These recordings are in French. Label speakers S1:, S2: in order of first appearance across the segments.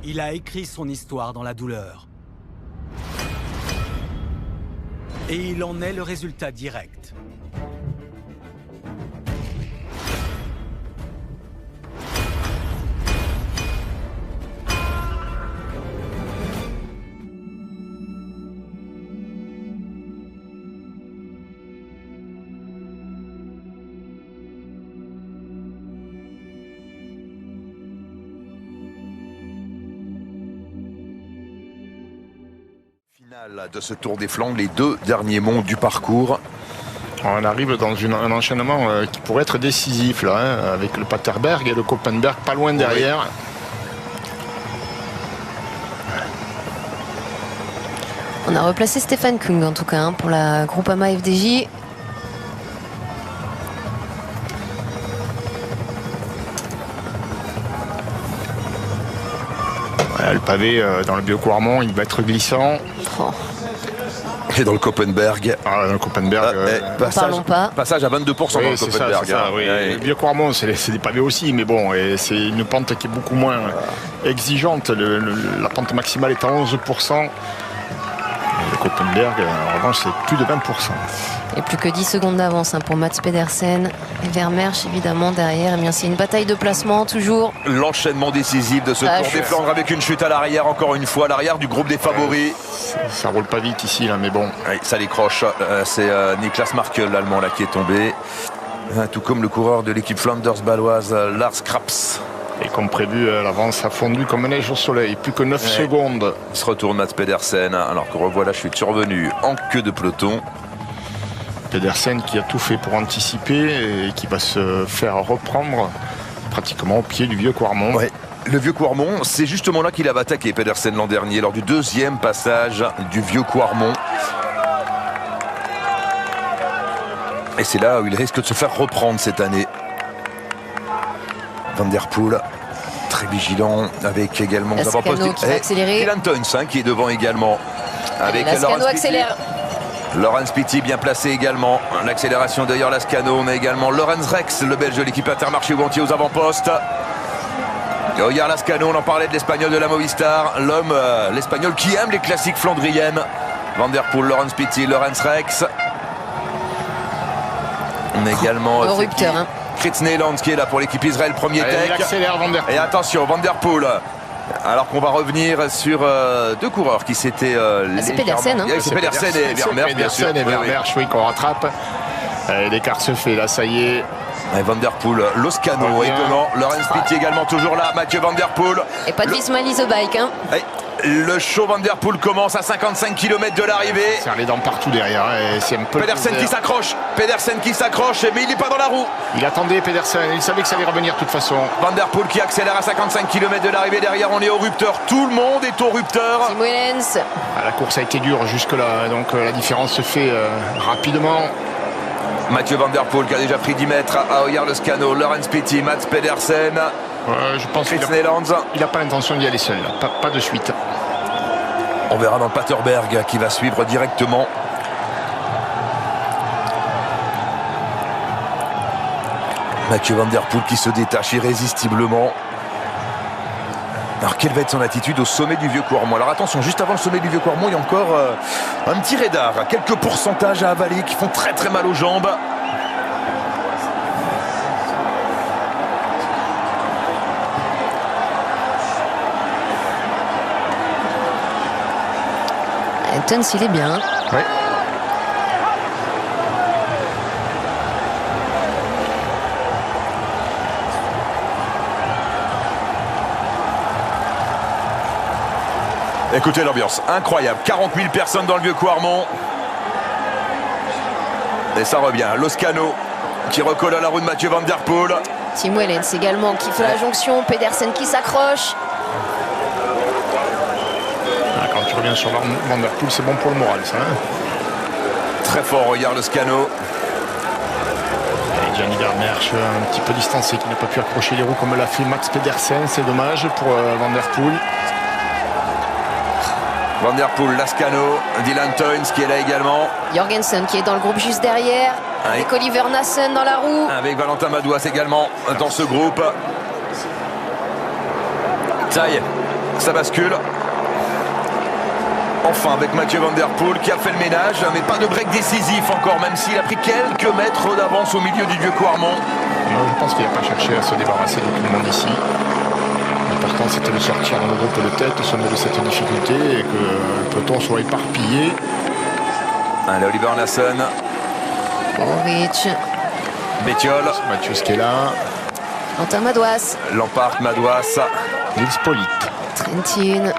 S1: Il a écrit son histoire dans la douleur. Et il en est le résultat direct.
S2: De ce Tour des Flandres, les 2 derniers monts du parcours.
S3: On arrive dans un enchaînement qui pourrait être décisif là, hein, avec le Paterberg et le Koppenberg pas loin derrière.
S4: On a replacé Stéphane Kung en tout cas hein, pour la Groupama FDJ.
S3: Le pavé dans le Vieux-Quarmont, il va être glissant.
S4: Oh.
S2: Et dans le Koppenberg.
S3: Ah, dans le Koppenberg.
S2: Passage à 22% dans le Koppenberg.
S3: Le Vieux-Quarmont, c'est des pavés aussi, mais bon, c'est une pente qui est beaucoup moins exigeante. La pente maximale est à 11%. Le Koppenberg, en revanche, c'est plus de 20%.
S4: Et plus que 10 secondes d'avance hein, pour Mats Pedersen. Et Vermeersch, évidemment, derrière. Eh c'est une bataille de placement, toujours.
S2: L'enchaînement décisif de ce Tour des Flandres avec une chute à l'arrière, encore une fois, à l'arrière du groupe des favoris.
S3: Ça roule pas vite ici, là, mais bon.
S2: Oui, ça décroche. C'est Niklas Markel, l'Allemand, là, qui est tombé. Tout comme le coureur de l'équipe Flanders baloise, Lars Kraps.
S3: Et comme prévu, l'avance a fondu comme neige au soleil. Plus que 9 secondes.
S2: Il se retourne Mats Pedersen, alors que revoit la chute survenue en queue de peloton.
S3: Pedersen qui a tout fait pour anticiper et qui va se faire reprendre pratiquement au pied du Vieux-Quarmont.
S2: Ouais. Le Vieux-Quarmont, c'est justement là qu'il avait attaqué Pedersen l'an dernier, lors du 2e passage du Vieux-Quarmont. Et c'est là où il risque de se faire reprendre cette année. Van der Poel, très vigilant, avec également...
S4: Lascano qui va accélérer.
S2: Dylan Teuns qui est devant également. Avec
S4: Lascano accélère.
S2: Laurens Pitty bien placé également. L'accélération d'ailleurs Lascano. On a également Lorenz Rex, le belge de l'équipe Intermarché Gontier aux avant-postes. Regarde Lascano, on en parlait de l'espagnol de la Movistar. L'homme, l'espagnol qui aime les classiques flandriennes. Van der Poel, Laurens Pitty, Lorenz Rex. On a également...
S4: Au rupteur, hein.
S2: Frits Neyland qui est là pour l'équipe Israël Premier Tech.
S3: Il accélère Van der Poel.
S2: Et attention, Van der Poel. Alors qu'on va revenir sur 2 coureurs qui s'étaient...
S4: c'est Pedersen. Hein.
S2: C'est Pedersen et Vermeersch, bien sûr.
S3: Pedersen et Vermeersch, oui, qu'on rattrape. L'écart se fait, là, ça y est.
S2: Et Van der Poel, Loscano étonnant. Lorenz Pitty également toujours là. Mathieu Van der Poel.
S4: Et pas de Visma Isobike. Hein.
S2: Le show Van der Poel commence à 55 km de l'arrivée.
S3: C'est les dents partout derrière. Et c'est un peu
S2: Pedersen qui s'accroche. Pedersen qui s'accroche, mais il n'est pas dans la roue.
S3: Il attendait Pedersen. Il savait que ça allait revenir de toute façon.
S2: Van der Poel qui accélère à 55 km de l'arrivée. Derrière, on est au rupteur. Tout le monde est au rupteur.
S4: Tim Wellens.
S3: La course a été dure jusque-là. Donc la différence se fait rapidement.
S2: Mathieu Van der Poel qui a déjà pris 10 mètres à Oyar Loscano, Lorenz Pitty, Mats Pedersen.
S3: Je pense qu'il n'a pas l'intention d'y aller seul. Pas de suite.
S2: On verra dans le Paterberg qui va suivre directement. Mathieu Van der Poel qui se détache irrésistiblement. Alors quelle va être son attitude au sommet du Vieux-Quarmont? Alors attention, juste avant le sommet du Vieux-Quarmont, il y a encore un petit radar, quelques pourcentages à avaler qui font très très mal aux jambes.
S4: Teuns, il est bien.
S3: Oui.
S2: Écoutez l'ambiance, incroyable. 40 000 personnes dans le Vieux-Quarmont. Et ça revient. Loscano qui recolle à la roue de Mathieu Van der Poel.
S4: Tim Wellens également qui fait la jonction. Pedersen qui s'accroche.
S3: Quand tu reviens sur Van der Poel, c'est bon pour le moral, ça. Hein.
S2: Très fort, regarde Loscano.
S3: Et Gianni Vermeersch, un petit peu distancé, qui n'a pas pu accrocher les roues comme l'a fait Mats Pedersen. C'est dommage pour Van der Poel.
S2: Van der Poel, Lascano, Dylan Teuns qui est là également.
S4: Jorgensen qui est dans le groupe juste derrière. Avec Oliver Nassen dans la roue.
S2: Avec Valentin Madouas également dans ce groupe. Ça y est. Ça bascule. Enfin avec Mathieu Van Der Poel qui a fait le ménage, mais pas de break décisif encore, même s'il a pris quelques mètres d'avance au milieu du Vieux-Coirmont.
S3: Je pense qu'il n'a pas cherché à se débarrasser de tout le monde ici. L'important c'était de sortir en groupe de tête, de sommet de cette difficulté et que le peloton soit éparpillé.
S2: Allez, Oliver Nassen.
S4: Borovic.
S2: Bettiol.
S3: Mathieu Skella.
S4: Quentin Madouas.
S2: Lampard, Madouas.
S3: Nils Politt.
S4: Trentin.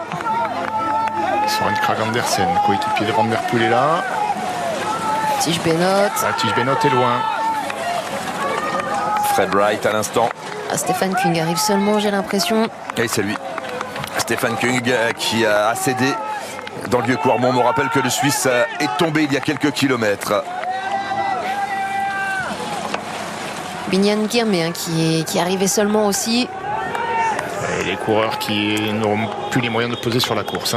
S3: Søren Kragh Andersen, coéquipier de Van Der Poel est là.
S4: Tige Benoît.
S3: Tige Benoît est loin.
S2: Fred Wright à l'instant.
S4: Stéphane Kung arrive seulement, j'ai l'impression.
S2: Et c'est lui. Stéphane Kung qui a cédé dans le Vieux-Coirmont. On me rappelle que le Suisse est tombé il y a quelques kilomètres.
S4: Biniam Girmay qui arrivait seulement aussi.
S3: Et les coureurs qui n'auront plus les moyens de peser sur la course.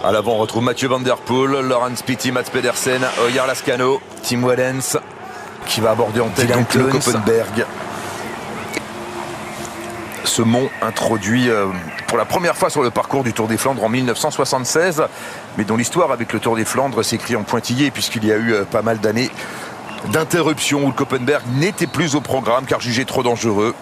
S2: À l'avant, on retrouve Mathieu Van Der Poel, Laurens Pitty, Mats Pedersen, Oyar Lascano, Tim Wellens qui va aborder en tête donc le Koppenberg. Ce mont introduit pour la première fois sur le parcours du Tour des Flandres en 1976, mais dont l'histoire avec le Tour des Flandres s'écrit en pointillé puisqu'il y a eu pas mal d'années d'interruptions où le Koppenberg n'était plus au programme car jugé trop dangereux.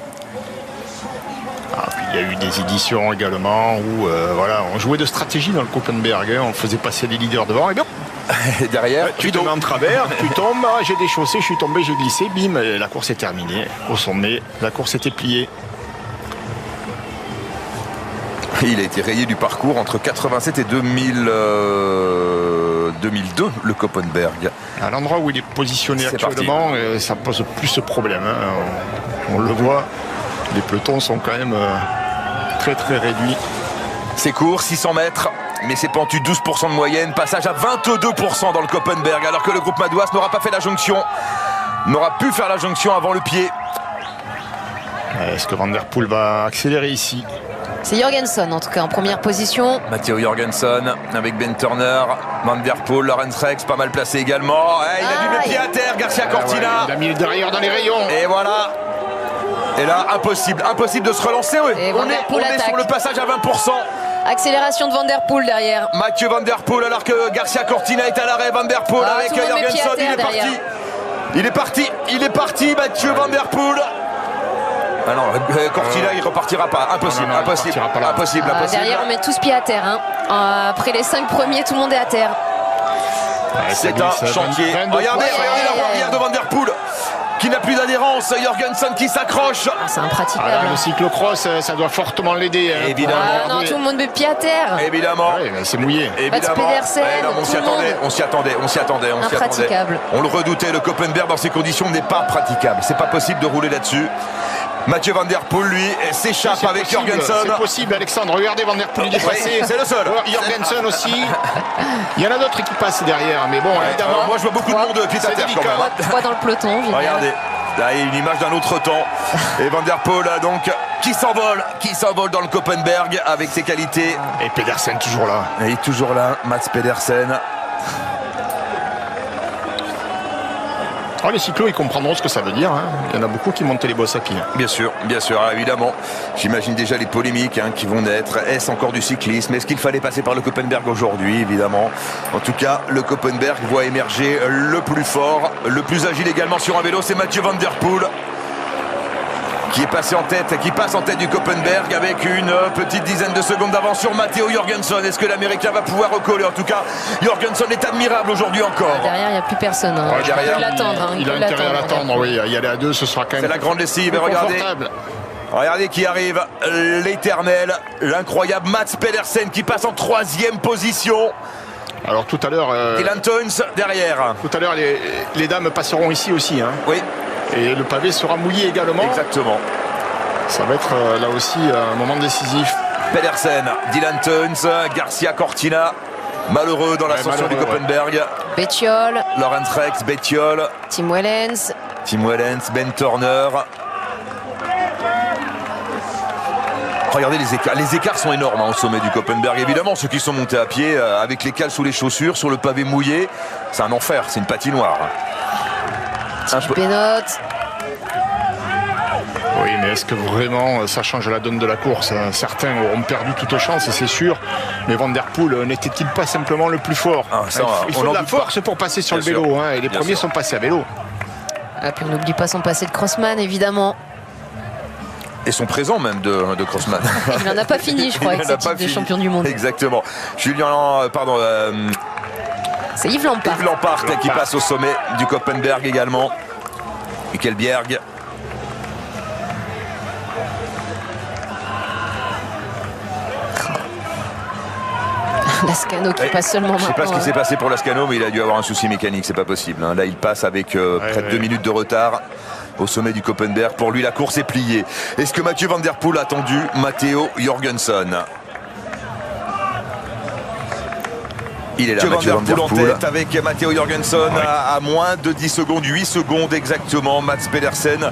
S3: Puis il y a eu des éditions également où voilà, on jouait de stratégie dans le Koppenberg, on faisait passer les leaders devant et bien
S2: et derrière
S3: tu te mets en travers, tu tombes, j'ai déchaussé, je suis tombé, j'ai glissé, bim, la course est terminée. Au sommet, la course était pliée.
S2: Il a été rayé du parcours entre 87 et 2002, le Koppenberg.
S3: À l'endroit où il est positionné actuellement, ça pose plus ce problème. On le voit, les pelotons sont quand même très très réduits.
S2: C'est court, 600 mètres, mais c'est pentu 12% de moyenne. Passage à 22% dans le Koppenberg, alors que le groupe Madouas n'aura pas fait la jonction. N'aura pu faire la jonction avant le pied.
S3: Est-ce que Van Der Poel va accélérer ici?
S4: C'est Jorgensen en tout cas en première position.
S2: Matteo Jorgensen avec Ben Turner, Van Der Poel, Lorenz Rex pas mal placé également. Il a mis le pied à terre, Garcia Cortina.
S3: Il a mis le derrière dans les rayons.
S2: Et voilà. Et là, impossible de se relancer. Oui. On est sur le passage à 20%.
S4: Accélération de Van Der Poel derrière.
S2: Mathieu Van Der Poel alors que Garcia Cortina est à l'arrêt. Van Der Poel avec Jorgensen. Il est parti, Mathieu Van Der Poel. Ah non, Cortina il repartira pas, impossible.
S4: Derrière on met tous pieds à terre. Après les 5 premiers, tout le monde est à terre.
S2: C'est un chantier. Regardez la voie arrière de Van Der Poel qui n'a plus d'adhérence. Jorgensen qui s'accroche.
S4: C'est impraticable.
S3: Le cyclocross, ça doit fortement l'aider.
S2: Évidemment.
S4: Non, tout le monde met pied à terre.
S2: Évidemment.
S3: C'est mouillé.
S4: Mats Pedersen,
S2: on s'y attendait.
S4: Impraticable.
S2: On le redoutait, le Koppenberg dans ces conditions n'est pas praticable. C'est pas possible de rouler là-dessus. Mathieu Van Der Poel, lui, s'échappe avec Jorgensen.
S3: C'est possible, Alexandre. Regardez Van Der Poel y dépasser.
S2: C'est le seul.
S3: Jorgensen aussi. Il y en a d'autres qui passent derrière, mais bon, évidemment.
S2: Moi, je vois beaucoup de monde pied à terre quand même.
S4: 3 dans le peloton.
S2: Regardez. Là, il y a une image d'un autre temps. Et Van Der Poel, donc, qui s'envole dans le Koppenberg avec ses qualités.
S3: Et Pedersen toujours là.
S2: Et il est toujours là, Mats Pedersen.
S3: Les cyclos, ils comprendront ce que ça veut dire. Il y en a beaucoup qui montent les bosses à pied.
S2: Bien sûr, évidemment. J'imagine déjà les polémiques qui vont naître. Est-ce encore du cyclisme? Est-ce qu'il fallait passer par le Koppenberg aujourd'hui? Évidemment. En tout cas, le Koppenberg voit émerger le plus fort, le plus agile également sur un vélo. C'est Mathieu Van Der Poel qui passe en tête du Koppenberg avec une petite dizaine de secondes d'avance sur Matteo Jorgensen. Est-ce que l'Américain va pouvoir recoller? En tout cas, Jorgensen est admirable aujourd'hui encore.
S4: Derrière, il n'y a plus personne.
S2: Derrière,
S4: il peut l'attendre.
S3: Il a intérêt à l'attendre, oui. Y aller à deux, ce sera quand même.
S2: C'est la grande lessive. Regardez qui arrive, l'éternel, l'incroyable Mats Pedersen qui passe en 3e position.
S3: Alors tout à l'heure,
S2: Dylan Teuns derrière.
S3: Tout à l'heure, les dames passeront ici aussi.
S2: Oui.
S3: Et le pavé sera mouillé également.
S2: Exactement.
S3: Ça va être là aussi un moment décisif.
S2: Pedersen, Dylan Teuns, Garcia Cortina, malheureux dans l'ascension du Koppenberg.
S4: Bettiol.
S2: Lorenz Rex, Bettiol.
S4: Tim Wellens,
S2: Ben Turner. Regardez les écarts. Les écarts sont énormes au sommet du Koppenberg. Évidemment, ceux qui sont montés à pied avec les cales sous les chaussures, sur le pavé mouillé, c'est un enfer, c'est une patinoire.
S4: Tige Benoît.
S3: Oui, mais est-ce que vraiment ça change la donne de la course? Certains auront perdu toute chance, c'est sûr. Mais Van Der Poel n'était-il pas simplement le plus fort? Il faut de la force pour passer sur le vélo. Et les premiers sont passés à vélo.
S4: Et puis on n'oublie pas son passé de crossman, évidemment.
S2: Et son présent même de crossman.
S4: Il n'en a pas fini, je crois, avec ce titre de champion du monde.
S2: Exactement.
S4: C'est Yves Lampart.
S2: Yves Lampart qui passe au sommet du Koppenberg également. Hülkenberg.
S4: Lascano qui passe seulement maintenant.
S2: Je ne sais pas ce qui s'est passé pour Lascano, mais il a dû avoir un souci mécanique, c'est pas possible. Là, il passe avec près de 2 minutes de retard au sommet du Koppenberg. Pour lui, la course est pliée. Est-ce que Mathieu Van Der Poel a attendu Matteo Jorgensen? Il est là, Mathieu Van Der Poel en tête avec Matteo Jorgensen à moins de 10 secondes, 8 secondes exactement. Mats Pedersen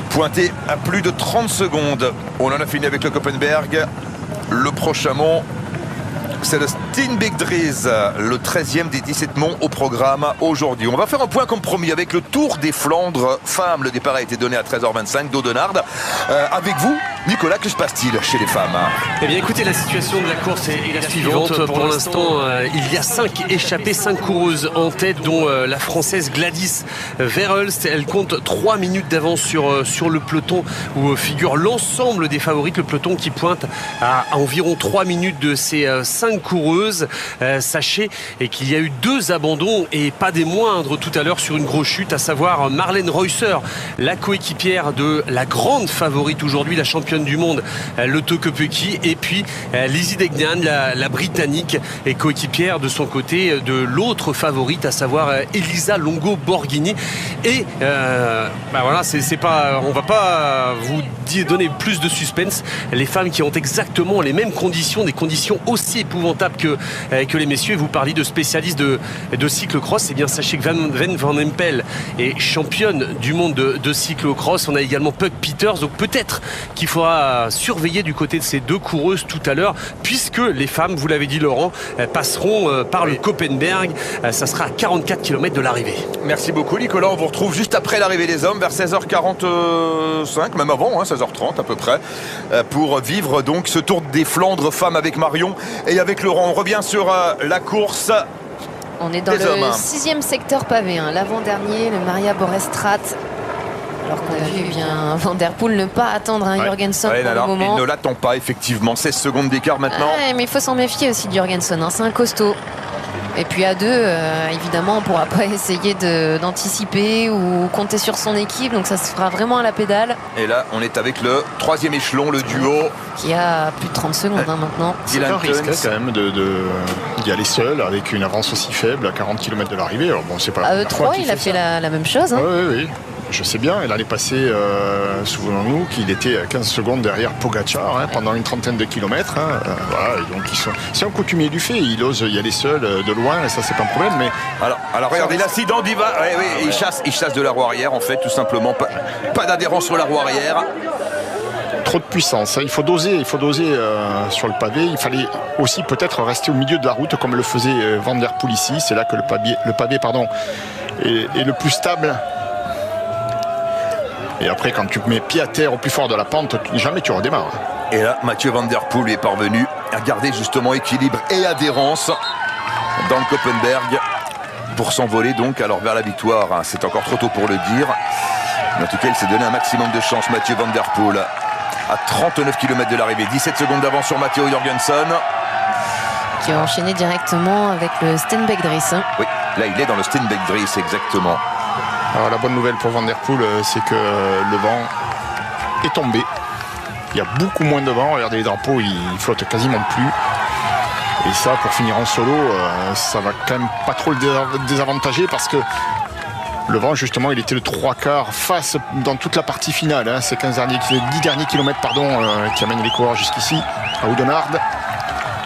S2: pointé à plus de 30 secondes. On en a fini avec le Koppenberg. Le prochain mont, c'est le Steenbeke-Dries, le 13e des 17 monts au programme aujourd'hui. On va faire un point comme promis avec le Tour des Flandres femmes. Le départ a été donné à 13h25 d'Audenard. Avec vous, Nicolas, que se passe-t-il chez les femmes?
S5: Eh bien écoutez, la situation de la course est la suivante. Pour l'instant, il y a 5 échappées, 5 coureuses en tête, dont la française Gladys Verhulst. Elle compte 3 minutes d'avance sur le peloton où figure l'ensemble des favorites. Le peloton qui pointe à environ 3 minutes de ces 5 coureuses. Sachez qu'il y a eu 2 abandons et pas des moindres tout à l'heure sur une grosse chute, à savoir Marlene Reusser, la coéquipière de la grande favorite aujourd'hui, la championne du monde, le Kopecky, et puis Lizzie Deignan, la britannique, et coéquipière de son côté de l'autre favorite, à savoir Elisa Longo Borghini. Et voilà, c'est pas, on va pas vous donner plus de suspense. Les femmes qui ont exactement les mêmes conditions, des conditions aussi épouvantables que les messieurs. Vous parliez de spécialistes de cyclocross. Et bien sachez que Van Empel est championne du monde de cyclocross. On a également Puck Peters. Donc peut-être qu'il faudra surveiller du côté de ces 2 coureuses tout à l'heure, puisque les femmes, vous l'avez dit Laurent, passeront par le Koppenberg. Ça sera à 44 km de l'arrivée.
S2: Merci beaucoup Nicolas. On vous retrouve juste après l'arrivée des hommes, vers 16h45, même avant, 16h30 à peu près, pour vivre donc ce Tour des Flandres femmes avec Marion et avec Laurent. On revient sur la course.
S4: On est dans le 6e secteur pavé, l'avant-dernier, le Maria Borestrat. Alors qu'on a vu bien Van Der Poel ne pas attendre Jorgensen pour le moment.
S2: Il ne l'attend pas, effectivement. 16 secondes d'écart maintenant.
S4: Mais il faut s'en méfier aussi de Jorgensen, c'est un costaud. Et puis à 2, évidemment, on ne pourra pas essayer d'anticiper ou compter sur son équipe. Donc ça se fera vraiment à la pédale.
S2: Et là, on est avec le 3e échelon, le duo.
S4: Qui a plus de 30 secondes maintenant.
S3: C'est un risque quand même d'y aller seul avec une avance aussi faible à 40 km de l'arrivée. Bon, c'est pas
S4: à E3, il a fait la même chose.
S3: Oui. Je sais bien, il allait passer, souvenons-nous, qu'il était à 15 secondes derrière Pogacar pendant une trentaine de kilomètres. Voilà, et donc c'est un coutumier du fait, il ose y aller seul de loin et ça c'est pas un problème. Mais
S2: alors regardez l'accident d'Iva, il chasse de la roue arrière en fait, tout simplement, pas d'adhérence sur la roue arrière.
S3: Trop de puissance, il faut doser sur le pavé. Il fallait aussi peut-être rester au milieu de la route comme le faisait Van Der Poel ici. C'est là que le pavé est le plus stable. Et après, quand tu mets pied à terre au plus fort de la pente, jamais tu redémarres.
S2: Et là, Mathieu Van Der Poel est parvenu à garder justement équilibre et adhérence dans le Koppenberg pour s'envoler donc alors vers la victoire. C'est encore trop tôt pour le dire. Mais en tout cas, il s'est donné un maximum de chance, Mathieu Van Der Poel. À 39 km de l'arrivée, 17 secondes d'avance sur Matteo Jorgensen.
S4: Qui a enchaîné directement avec le Steenbeke-Dries.
S2: Oui, là il est dans le Steenbeke-Dries, exactement.
S3: Alors la bonne nouvelle pour Van Der Poel, c'est que le vent est tombé. Il y a beaucoup moins de vent. Regardez les drapeaux, ils flottent quasiment plus. Et ça, pour finir en solo, ça va quand même pas trop le désavantager parce que le vent, justement, il était le 3/4 face dans toute la partie finale. Ces 10 derniers kilomètres qui amènent les coureurs jusqu'ici, à Oudenarde.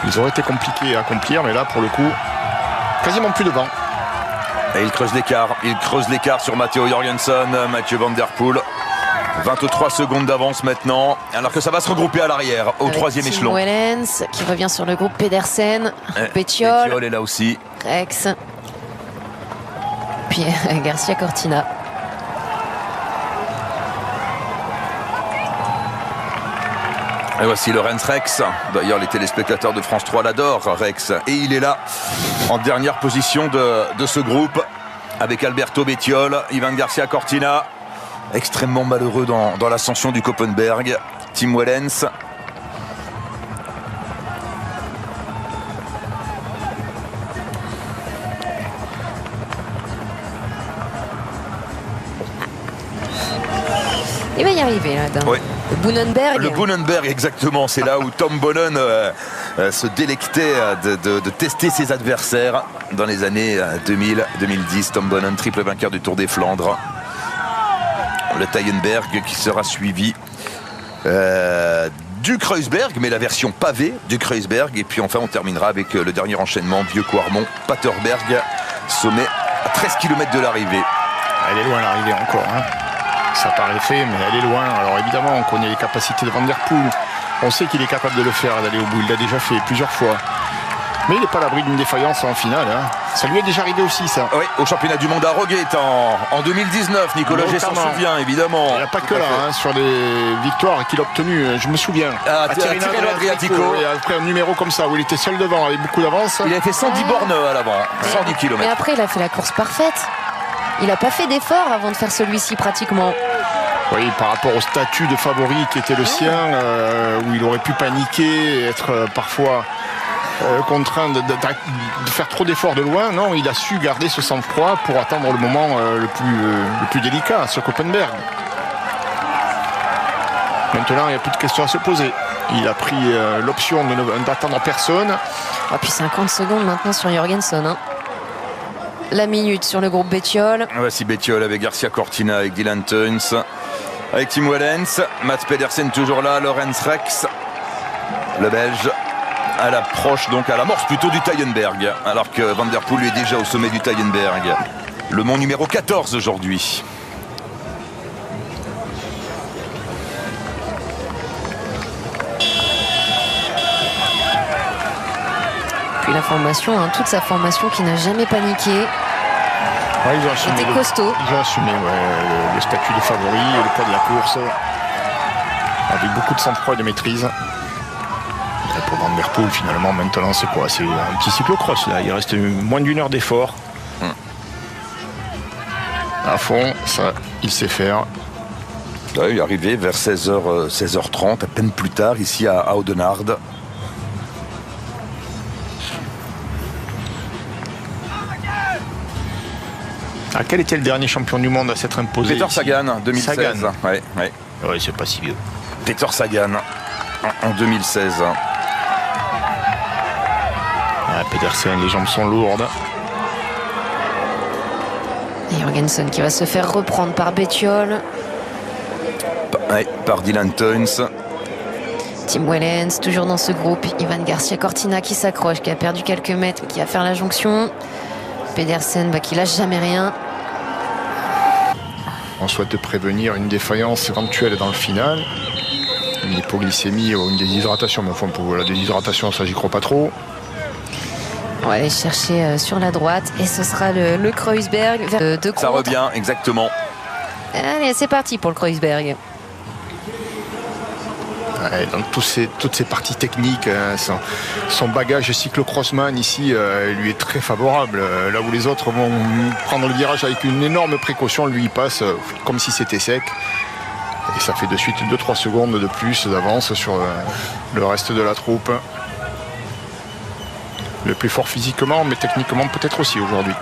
S3: Ils auraient été compliqués à accomplir, mais là, pour le coup, quasiment plus de vent.
S2: Et il creuse l'écart sur Matteo Jorgensen, Mathieu Van Der Poel. 23 secondes d'avance maintenant, alors que ça va se regrouper à l'arrière, au 3e échelon.
S4: Wellens qui revient sur le groupe Pedersen, Pétiol
S2: est là aussi.
S4: Rex, puis Garcia Cortina.
S2: Et voici Lorenz Rex. D'ailleurs, les téléspectateurs de France 3 l'adorent, Rex. Et il est là, en dernière position de ce groupe, avec Alberto Bettiol, Ivan Garcia Cortina. Extrêmement malheureux dans l'ascension du Koppenberg. Tim Wellens.
S4: Il va y arriver là.
S2: Oui.
S4: Le Boonenberg.
S2: Le Boonenberg, exactement. C'est là où Tom Bonnen se délectait de tester ses adversaires dans les années 2000-2010. Tom Bonnen, triple vainqueur du Tour des Flandres. Le Taillenberg qui sera suivi du Kreuzberg, mais la version pavée du Kreuzberg. Et puis enfin, on terminera avec le dernier enchaînement, Vieux-Quarmont, Paterberg, sommet à 13 km de l'arrivée.
S3: Elle est loin l'arrivée encore. Hein. Ça paraît fait, mais elle est loin. Alors évidemment, on connaît les capacités de Van der Poel. On sait qu'il est capable de le faire, d'aller au bout. Il l'a déjà fait plusieurs fois. Mais il n'est pas à l'abri d'une défaillance en finale. Hein. Ça lui est déjà arrivé aussi, ça.
S2: Oui, au championnat du monde à Roguette en 2019. Nicolas G s'en souvient, évidemment.
S3: Il n'y a pas que là, hein, sur les victoires qu'il a obtenues. Je me souviens.
S2: À Tirreno Adriatico.
S3: Et après un numéro comme ça, où il était seul devant, avec beaucoup d'avance.
S2: Il a fait 110 bornes à l'avant, 110 km.
S4: Mais après, il a fait la course parfaite. Il n'a pas fait d'effort avant de faire celui-ci pratiquement.
S3: Oui, par rapport au statut de favori qui était le sien, où il aurait pu paniquer, être parfois contraint de faire trop d'efforts de loin. Non, il a su garder ce sang-froid pour attendre le moment le plus délicat sur Koppenberg. Maintenant, il n'y a plus de questions à se poser. Il a pris l'option d'attendre personne.
S4: Et puis 50 secondes maintenant sur Jorgensen. Hein. La minute sur le groupe Bettiol.
S2: Voici Bettiol avec Garcia Cortina, avec Dylan Teuns, avec Tim Wellens, Mats Pedersen toujours là, Lorenz Rex, le Belge, à l'approche, donc à l'amorce plutôt du Taillenberg, alors que Van der Poel est déjà au sommet du Taillenberg. Le mont numéro 14 aujourd'hui.
S4: Puis la formation, hein, toute sa formation qui n'a jamais paniqué.
S3: Ouais, ils ont assumé
S4: C'était costaud.
S3: Ils ont assumé le statut de favori et le poids de la course. Avec beaucoup de sang-froid et de maîtrise. Et pour Van der Poel, finalement, maintenant, c'est quoi? C'est un petit cyclocross, là. Il reste moins d'1 heure d'effort. À fond, ça, il sait faire.
S2: Là, il est arrivé vers 16h30, à peine plus tard, ici à Oudenaarde.
S3: Ah, quel était le dernier champion du monde à s'être imposé?
S2: Peter Sagan, 2016.
S3: Sagan.
S2: Ouais.
S3: C'est pas si vieux.
S2: Peter Sagan, en 2016.
S3: Pedersen, les jambes sont lourdes.
S4: Et Jorgensen qui va se faire reprendre par Bettiol.
S2: Par Dylan Teuns.
S4: Tim Wellens, toujours dans ce groupe. Ivan Garcia Cortina qui s'accroche, qui a perdu quelques mètres, qui va faire la jonction. Pedersen qui lâche jamais rien.
S3: On souhaite prévenir une défaillance éventuelle dans le final. Une hypoglycémie ou une déshydratation. Mais enfin, pour la déshydratation, ça, j'y crois pas trop.
S4: On va aller chercher sur la droite. Et ce sera le Kreuzberg.
S2: Ça revient, exactement.
S4: Allez, c'est parti pour le Kreuzberg.
S3: Ouais, donc toutes ces parties techniques, son bagage cyclocrossman ici lui est très favorable. Là où les autres vont prendre le virage avec une énorme précaution, lui il passe comme si c'était sec. Et ça fait de suite 2-3 secondes de plus d'avance sur le reste de la troupe. Le plus fort physiquement, mais techniquement peut-être aussi aujourd'hui.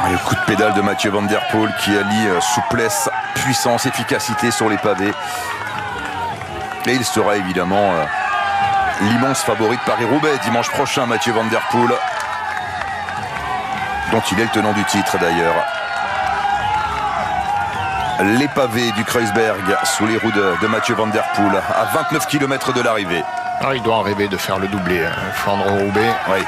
S2: Le coup de pédale de Mathieu Van der Poel qui allie souplesse, puissance, efficacité sur les pavés. Et il sera évidemment l'immense favori de Paris-Roubaix dimanche prochain, Mathieu Van der Poel, dont il est le tenant du titre d'ailleurs. Les pavés du Kreuzberg sous les roues de Mathieu Van der Poel à 29 km de l'arrivée.
S3: Il doit en rêver de faire le doublé, Flandre-Roubaix.
S2: Oui.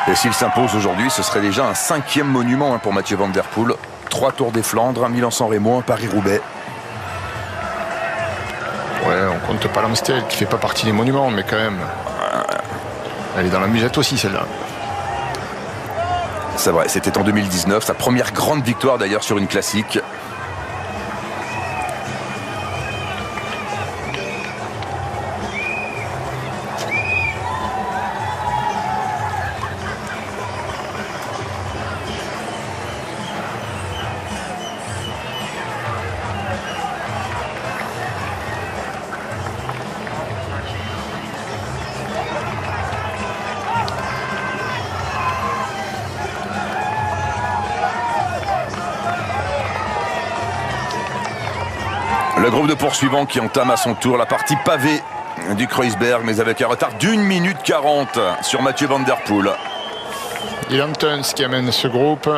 S2: Et s'il s'impose aujourd'hui, ce serait déjà un 5e monument pour Mathieu Van Der Poel. 3 Tours des Flandres, un Milan-San Remo, un Paris-Roubaix.
S3: Ouais, on compte pas l'Amstel qui fait pas partie des monuments, mais quand même. Elle est dans la musette aussi, celle-là.
S2: C'est vrai, c'était en 2019, sa première grande victoire d'ailleurs sur une classique. Le groupe de poursuivants qui entame à son tour la partie pavée du Kreuzberg, mais avec un retard d'1 minute 40 sur Mathieu Van Der Poel.
S3: Dylan Teuns qui amène ce groupe.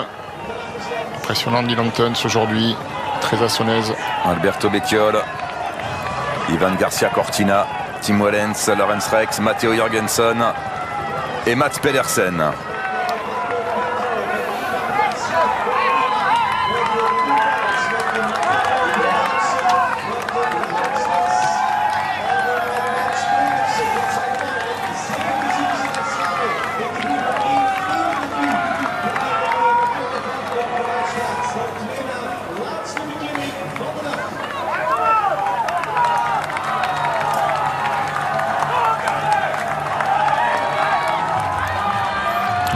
S3: Impressionnant Dylan Teuns aujourd'hui, très assonnaise.
S2: Alberto Bettiol, Ivan Garcia Cortina, Tim Wellens, Lorenz Rex, Matteo Jorgensen et Mats Pedersen.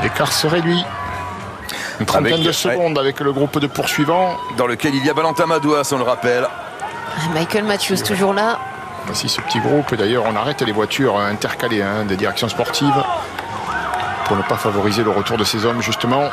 S3: L'écart se réduit. Une trentaine de secondes avec le groupe de poursuivants.
S2: Dans lequel il y a Valentin Madouas, on le rappelle.
S4: Michael Matthews toujours là.
S3: Voici ce petit groupe. D'ailleurs, on arrête les voitures intercalées des directions sportives pour ne pas favoriser le retour de ces hommes, justement.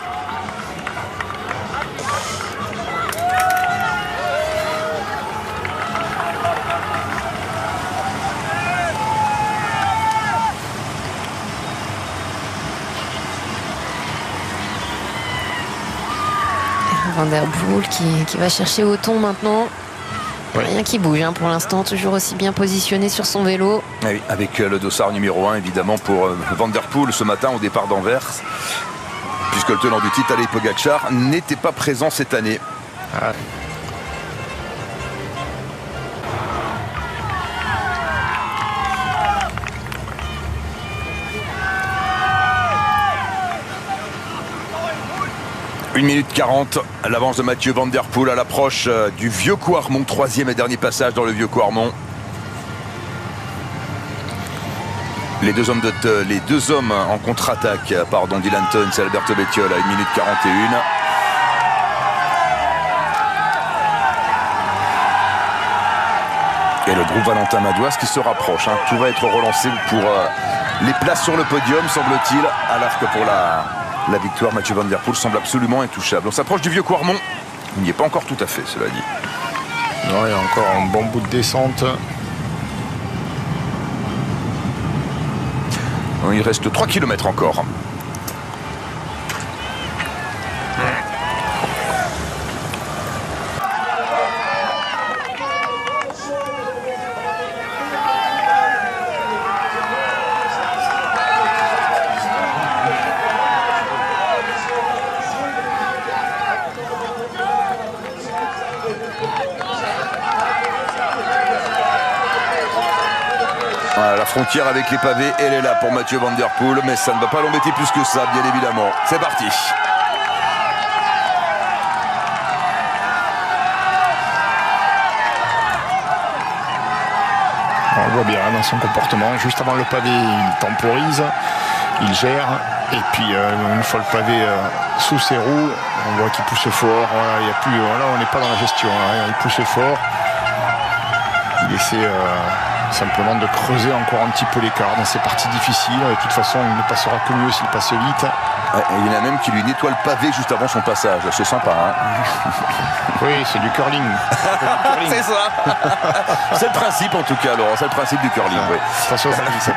S4: Van Der Poel qui va chercher Othon maintenant.
S3: Ouais.
S4: Rien qui bouge pour l'instant, toujours aussi bien positionné sur son vélo.
S2: Ah oui, avec le dossard numéro 1 évidemment pour Van Der Poel ce matin au départ d'Anvers, puisque le tenant du titre, Tadej Pogačar, n'était pas présent cette année.
S3: Ah.
S2: Une minute 40, l'avance de Mathieu Van Der Poel à l'approche du vieux Couarmont, 3e et dernier passage dans le vieux Couarmont. Les deux hommes en contre-attaque, Dylan Teuns et Alberto Bettiol à 1 minute 41. Et le groupe Valentin Madouas qui se rapproche. Tout va être relancé pour les places sur le podium, semble-t-il, alors que pour la victoire, Mathieu Van Der Poel semble absolument intouchable. On s'approche du vieux Couarmont. Il n'y est pas encore tout à fait, cela dit.
S3: Non, il y a encore un bon bout de descente.
S2: Il reste 3 km encore. La frontière avec les pavés, elle est là pour Mathieu Van Der Poel, mais ça ne va pas l'embêter plus que ça, bien évidemment. C'est parti.
S3: On le voit bien dans son comportement. Juste avant le pavé, il temporise, il gère. Et puis une fois le pavé sous ses roues, on voit qu'il pousse fort. Voilà, il y a plus, là, on n'est pas dans la gestion. Il pousse fort. Il essaie simplement de creuser encore un petit peu l'écart dans ces parties difficiles. De toute façon, il ne passera que mieux s'il passe vite.
S2: Ouais, et il y en a même qui lui nettoie le pavé juste avant son passage. C'est sympa,
S3: Oui, c'est du curling.
S2: C'est ça. C'est le principe en tout cas, Laurent. C'est le principe du curling. Oui.
S3: Attention, ça dit ça.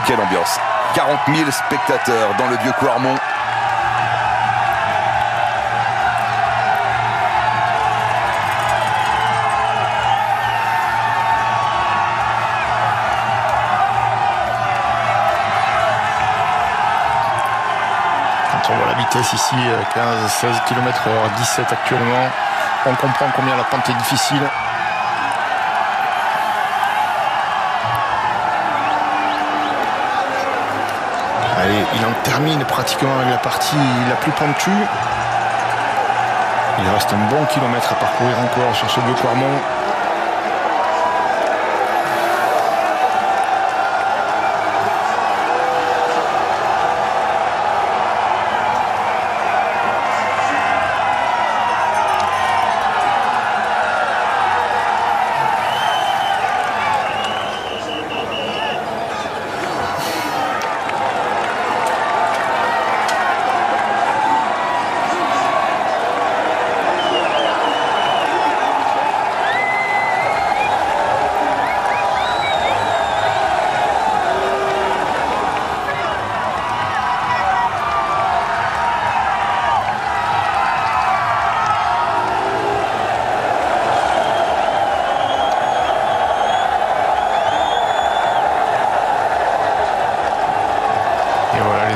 S2: Quelle ambiance. 40 000 spectateurs dans le vieux Couarmont.
S3: vitesse ici, 15-16 km/h, 17 actuellement. On comprend combien la pente est difficile. Allez, il en termine pratiquement avec la partie la plus pentue. Il reste un bon kilomètre à parcourir encore sur ce Vieux-Quarmont.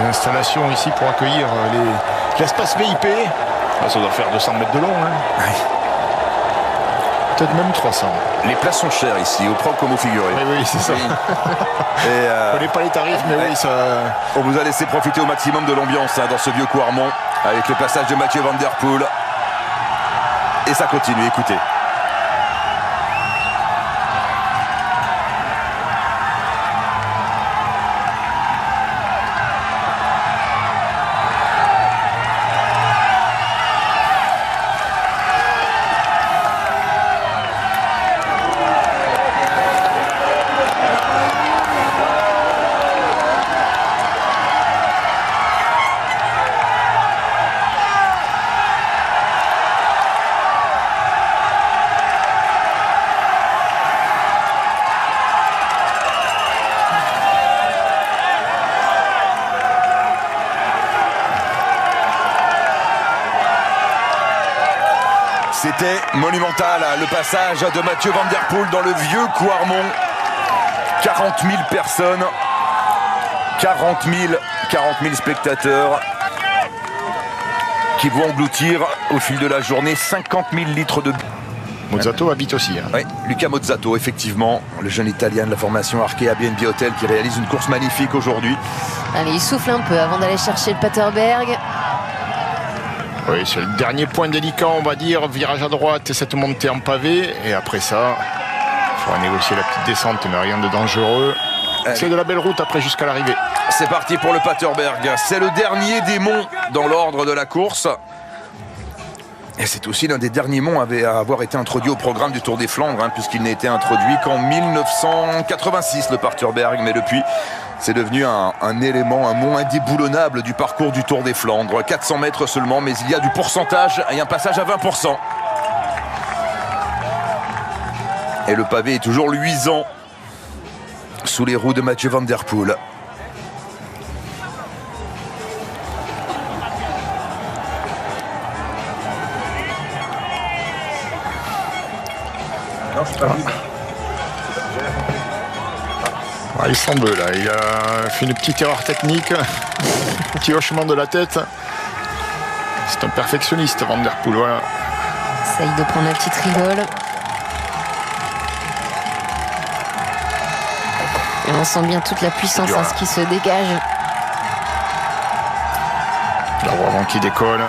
S3: Installation ici pour accueillir l'espace VIP. Là, ça doit faire 200 mètres de long. Hein.
S2: Oui.
S3: Peut-être même 300.
S2: Les places sont chères ici, au propre comme au figuré.
S3: Oui, c'est ça.
S2: Et,
S3: je ne connais pas les tarifs, mais oui, ça...
S2: On vous a laissé profiter au maximum de l'ambiance dans ce Vieux-Quarmont avec le passage de Mathieu Van Der Poel. Et ça continue, écoutez. C'était monumental, le passage de Mathieu Van Der Poel dans le Vieux-Quarmont. 40 000 personnes, 40 000 spectateurs qui vont engloutir au fil de la journée 50 000 litres de...
S3: Mozzato habite aussi. Hein.
S2: Oui, Luca Mozzato, effectivement, le jeune Italien de la formation Arkea BNB Hotel qui réalise une course magnifique aujourd'hui.
S4: Allez, il souffle un peu avant d'aller chercher le Paterberg.
S3: Oui, c'est le dernier point délicat, on va dire. Virage à droite et cette montée en pavé. Et après ça, il faudra négocier la petite descente, mais rien de dangereux. C'est de la belle route après jusqu'à l'arrivée.
S2: C'est parti pour le Paterberg. C'est le dernier des monts dans l'ordre de la course. Et c'est aussi l'un des derniers monts à avoir été introduit au programme du Tour des Flandres, puisqu'il n'a été introduit qu'en 1986, le Paterberg. Mais depuis, c'est devenu un élément, un mont indéboulonnable du parcours du Tour des Flandres. 400 mètres seulement, mais il y a du pourcentage et un passage à 20%. Et le pavé est toujours luisant sous les roues de Mathieu Van Der Poel.
S3: Il semble là, il a fait une petite erreur technique, un petit hochement de la tête. C'est un perfectionniste, Van Der Poel, voilà.
S4: Essaye de prendre la petite rigole. Et on sent bien toute la puissance qui se dégage.
S3: La roue avant qui décolle.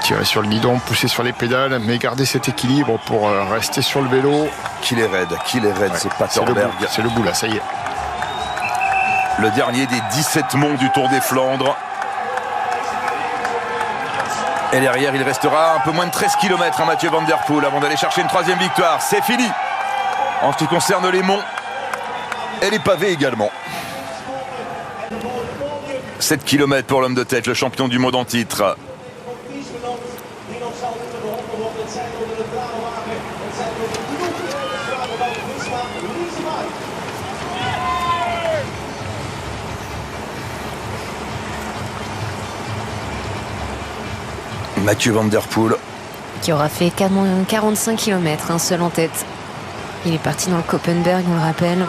S3: Tirer sur le guidon, pousser sur les pédales, mais garder cet équilibre pour rester sur le vélo.
S2: Qu'il est raide, ce Paterberg.
S3: C'est le bout là, ça y est.
S2: Le dernier des 17 monts du Tour des Flandres. Et derrière, il restera un peu moins de 13 km à Mathieu Van Der Poel avant d'aller chercher une troisième victoire. C'est fini en ce qui concerne les monts et les pavés également. 7 km pour l'homme de tête, le champion du monde en titre. Mathieu Van Der Poel.
S4: Qui aura fait 45 km, seul en tête. Il est parti dans le Koppenberg, on le rappelle.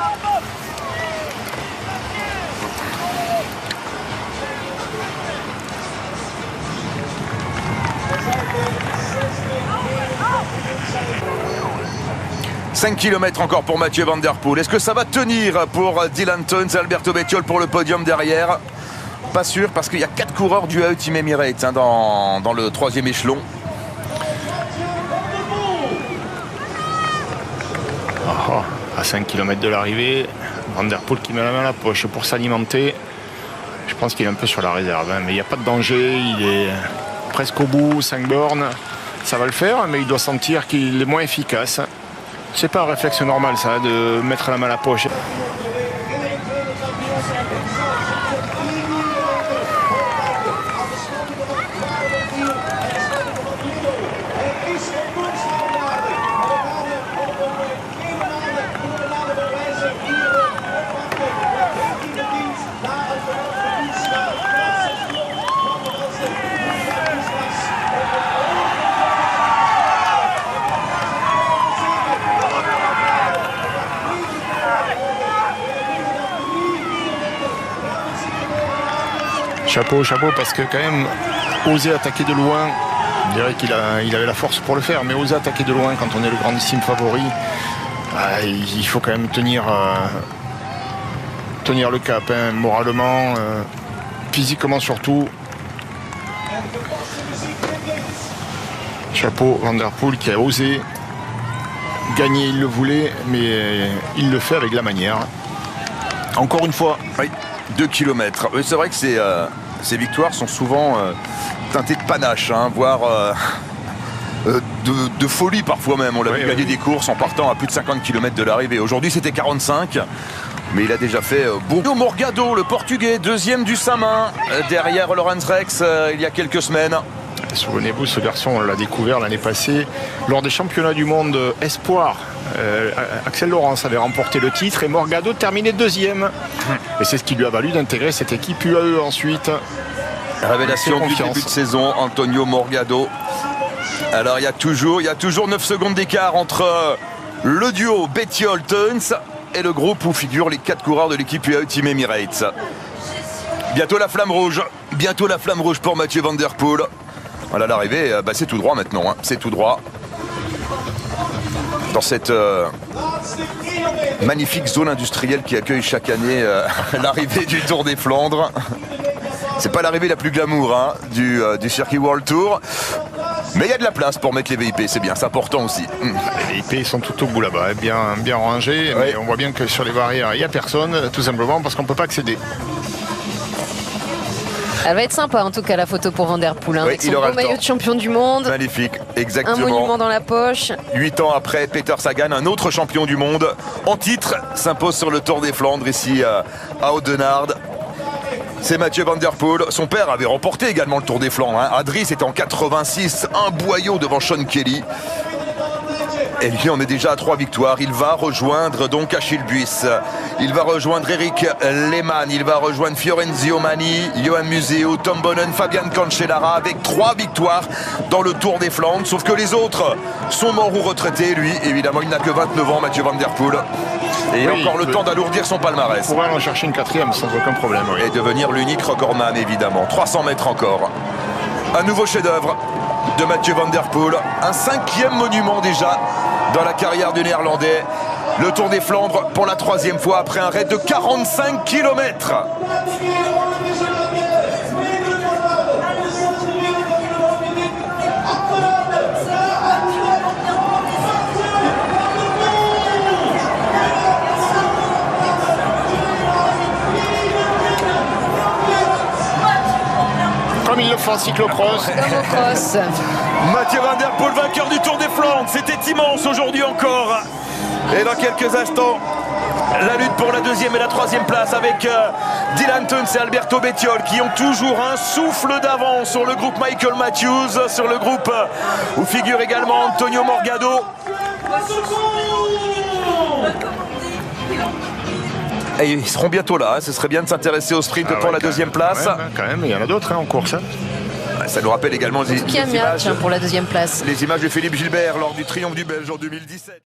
S2: 5 km encore pour Mathieu Van Der Poel. Est-ce que ça va tenir pour Dylan Teuns et Alberto Bettiol pour le podium derrière? Pas sûr, parce qu'il y a 4 coureurs du AE Team Emirates dans le 3e échelon.
S3: À 5 km de l'arrivée, Van Der Poel qui met la main à la poche pour s'alimenter. Je pense qu'il est un peu sur la réserve, hein, mais il n'y a pas de danger. Il est presque au bout, 5 bornes. Ça va le faire, mais il doit sentir qu'il est moins efficace. C'est pas un réflexe normal, ça, de mettre la main à la poche. Chapeau, parce que quand même, oser attaquer de loin, je dirais qu'il avait la force pour le faire, mais oser attaquer de loin quand on est le grandissime favori, il faut quand même tenir le cap, hein, moralement, physiquement surtout. Chapeau, Van Der Poel qui a osé gagner, il le voulait, mais il le fait avec la manière. Encore une fois.
S2: Oui, 2 km. Oui, c'est vrai que ces victoires sont souvent teintées de panache, hein, voire de folie parfois même. On l'a vu gagner des courses en partant à plus de 50 km de l'arrivée. Aujourd'hui, c'était 45. Mais il a déjà fait beaucoup. Morgado, le Portugais, 2e du Samin, derrière Lorenz Rex il y a quelques semaines.
S3: Souvenez-vous, ce garçon, on l'a découvert l'année passée lors des championnats du monde Espoir. Axel Laurence avait remporté le titre et Morgado terminait 2e. Et c'est ce qui lui a valu d'intégrer cette équipe UAE ensuite.
S2: Révélation du début de saison, Antonio Morgado. Alors il y a toujours 9 secondes d'écart entre le duo Bettiol-Teuns et le groupe où figurent les 4 coureurs de l'équipe UAE Team Emirates. Bientôt la flamme rouge pour Mathieu Van Der Poel. Voilà, l'arrivée, c'est tout droit maintenant, hein. C'est tout droit. Dans cette magnifique zone industrielle qui accueille chaque année l'arrivée du Tour des Flandres. C'est pas l'arrivée la plus glamour, hein, du circuit World Tour. Mais il y a de la place pour mettre les VIP, c'est bien, c'est important aussi.
S3: Les VIP sont tout au bout là-bas, bien rangés. Ouais. Mais on voit bien que sur les barrières, il n'y a personne, tout simplement parce qu'on ne peut pas accéder.
S4: Elle va être sympa en tout cas la photo pour Van Der Poel, hein, avec son beau maillot de champion du monde.
S2: Magnifique, exactement.
S4: Un monument dans la poche.
S2: 8 ans après, Peter Sagan, un autre champion du monde en titre, s'impose sur le Tour des Flandres ici à Oudenaarde. C'est Mathieu Van Der Poel. Son père avait remporté également le Tour des Flandres, hein. Adri, c'était en 86, un boyau devant Sean Kelly. Et lui en est déjà à 3 victoires. Il va rejoindre donc Achille Buys. Il va rejoindre Eric Lehmann. Il va rejoindre Fiorenzo Mani, Johan Museeuw, Tom Bonnen, Fabian Cancellara avec 3 victoires dans le Tour des Flandres. Sauf que les autres sont morts ou retraités. Lui, évidemment, il n'a que 29 ans, Mathieu Van Der Poel. Et il a encore le temps d'alourdir son palmarès.
S3: Il pourrait en chercher une 4e sans aucun problème. Oui.
S2: Et devenir l'unique recordman, évidemment. 300 mètres encore. Un nouveau chef-d'œuvre de Mathieu Van Der Poel. Un 5e monument déjà dans la carrière du Néerlandais. Le Tour des Flandres pour la 3e fois après un raid de 45 km.
S3: Comme il le fait en cyclocross.
S4: Comme au cross.
S2: Mathieu Van Der Poel, vainqueur du Tour des Flandres. C'était immense aujourd'hui encore. Et dans quelques instants, la lutte pour la 2e et la 3e place avec Dylan Teuns et Alberto Bettiol qui ont toujours un souffle d'avance sur le groupe Michael Matthews, sur le groupe où figure également Antonio Morgado. Et ils seront bientôt là, hein. Ce serait bien de s'intéresser au sprint pour la 2e place.
S3: Quand même, il y en a d'autres, hein, en course. Hein.
S2: Ça nous rappelle également les images
S4: pour la 2e place.
S2: Les images de Philippe Gilbert lors du triomphe du Belge en 2017.